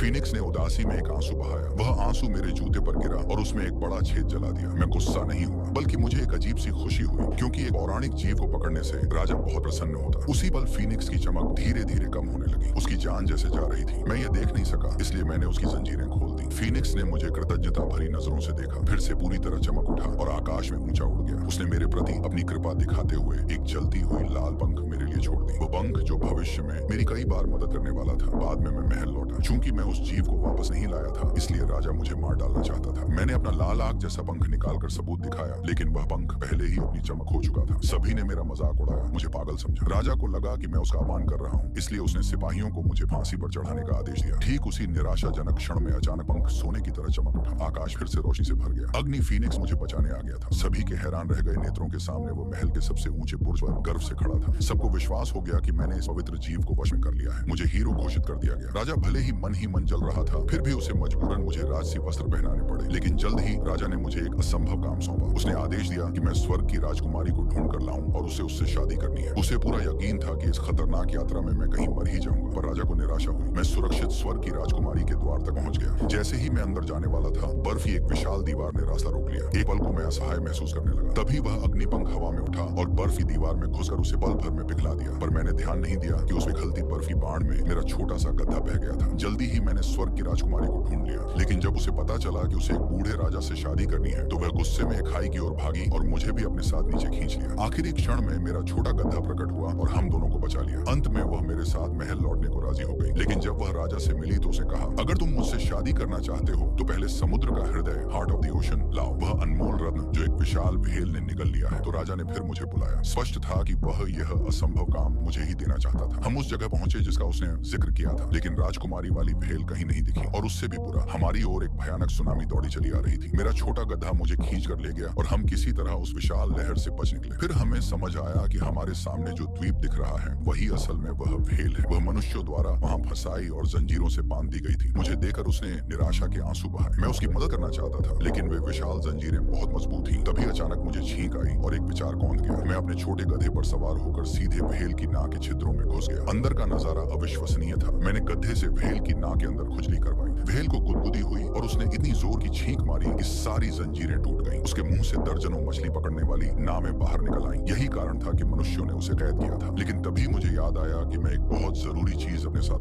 Phoenix ने उदासी में एक आंसू बहाया। वह आंसू मेरे जूते पर गिरा और उसमें एक बड़ा छेद जला दिया। मैं गुस्सा नहीं हुआ, बल्कि मुझे एक अजीब सी खुशी हुई, क्योंकि एक पौराणिक जीव को पकड़ने से राजा बहुत प्रसन्न होता। उसी पल फीनिक्स की चमक धीरे धीरे कम होने लगी। उसकी जान जैसे जा रही थी। मैं ये देख नहीं सका, इसलिए मैंने उसकी जंजीरें खोल दी। फीनिक्स ने मुझे कृतज्ञता भरी नजरों से देखा, फिर से पूरी तरह चमक उठा और आकाश में ऊंचा उड़ गया। उसने मेरे प्रति अपनी कृपा दिखाते हुए एक जलती हुई लाल पंख मेरे लिए छोड़ दी। वो पंख जो भविष्य में मेरी कई बार मदद करने वाला था। बाद में मैं महल लौटा। चूंकि मैं उस जीव को वापस नहीं लाया था, इसलिए राजा मुझे मार डालना चाहता था। मैंने अपना लाल आग जैसा पंख निकालकर सबूत दिखाया, लेकिन वह पंख पहले ही अपनी चमक खो चुका था। सभी ने मेरा मजाक उड़ाया, मुझे पागल समझा। राजा को लगा कि मैं उसका अपमान कर रहा हूँ, इसलिए उसने सिपाहियों को मुझे फांसी पर चढ़ाने का आदेश दिया। ठीक उसी निराशाजनक क्षण में अचानक पंख सोने की तरह चमक उठा। आकाश फिर से रोशनी से भर गया। अग्नि फीनिक्स मुझे बचाने आ गया था। सभी के हैरान रह गए नेत्रों के सामने वो महल के सबसे ऊंचे बुर्ज पर गर्व से खड़ा था। सबको विश्वास हो गया कि मैंने इस पवित्र जीव को वश में कर लिया है। मुझे हीरो घोषित कर दिया गया। राजा भले ही मन जल रहा था, फिर भी उसे मजबूरन मुझे राजसी वस्त्र पहनाने पड़े। लेकिन जल्द ही राजा ने मुझे एक असंभव काम सौंपा। उसने आदेश दिया कि मैं स्वर्ग की राजकुमारी को ढूंढ कर लाऊं और उसे उससे शादी करनी है। उसे पूरा यकीन था कि इस खतरनाक यात्रा में मैं कहीं मर ही जाऊंगा, पर राजा को निराशा हुई। मैं सुरक्षित स्वर्ग की राजकुमारी के द्वार तक पहुंच गया। जैसे ही मैं अंदर जाने वाला था, बर्फी एक विशाल दीवार ने रास्ता रोक लिया। एक पल को मैं असहाय महसूस करने लगा। तभी वह अग्निपंख हवा में उठा और बर्फी दीवार में घुसकर उसे पल भर में पिघला दिया। पर मैंने ध्यान नहीं दिया कि उस पिघलती बर्फी बाण में मेरा छोटा सा गड्ढा बह गया था। जल्दी ही मैंने स्वर्ग की राजकुमारी को ढूंढ लिया, लेकिन जब उसे पता चला कि उसे एक बूढ़े राजा से शादी करनी है, तो वह गुस्से में खाई की ओर भागी और मुझे भी अपने साथ नीचे खींच लिया। आखिरी क्षण में मेरा छोटा गड्ढा प्रकट हुआ और हम दोनों को बचा लिया। अंत में वह मेरे साथ महल लौटने को राजी हो गई। लेकिन जब वह राजा से मिली तो उसे कहा, अगर तुम मुझसे शादी करना चाहते हो तो पहले समुद्र का हृदय, हार्ट ऑफ द ओशन लाओ। वह अनमोल रत्न जो एक विशाल व्हेल ने निगल लिया है। तो राजा ने फिर मुझे बुलाया। स्पष्ट था कि वह यह असंभव काम मुझे ही देना चाहता था। हम उस जगह पहुंचे जिसका उसने जिक्र किया था, लेकिन राजकुमारी वाली व्हेल कहीं नहीं दिखी। और उससे भी बुरा, हमारी ओर एक भयानक सुनामी दौड़ी चली आ रही थी। मेरा छोटा गड्ढा मुझे खींच कर ले गया और हम किसी तरह उस विशाल लहर से बच निकले। फिर हमें समझ आया कि हमारे सामने जो द्वीप दिख रहा है, वही असल में वह व्हेल है। वह मनुष्यों द्वारा वहां फंसाई और जंजीरों से बांध दी गई थी। मुझे देखकर उसने निराशा के आंसू बहाए। मैं उसकी मदद करना चाहता था, लेकिन वे विशाल जंजीरें बहुत मजबूत थी। तभी अचानक मुझे छींक आई और एक विचार कौंध गया। मैं अपने छोटे गधे पर सवार होकर सीधे व्हेल की नाक के छिद्रों में घुस गया। अंदर का नजारा अविश्वसनीय था। मैंने गधे से व्हेल की नाक के अंदर खुजली करवाई। व्हेल को गुदगुदी हुई और उसने इतनी जोर की छींक मारी कि सारी जंजीरें टूट गईं। उसके मुंह से दर्जनों मछली पकड़ने वाली नावें बाहर निकल आईं। यही कारण था कि मनुष्यों ने उसे कैद किया था। लेकिन तभी मुझे याद आया कि मैं एक बहुत जरूरी चीज अपने साथ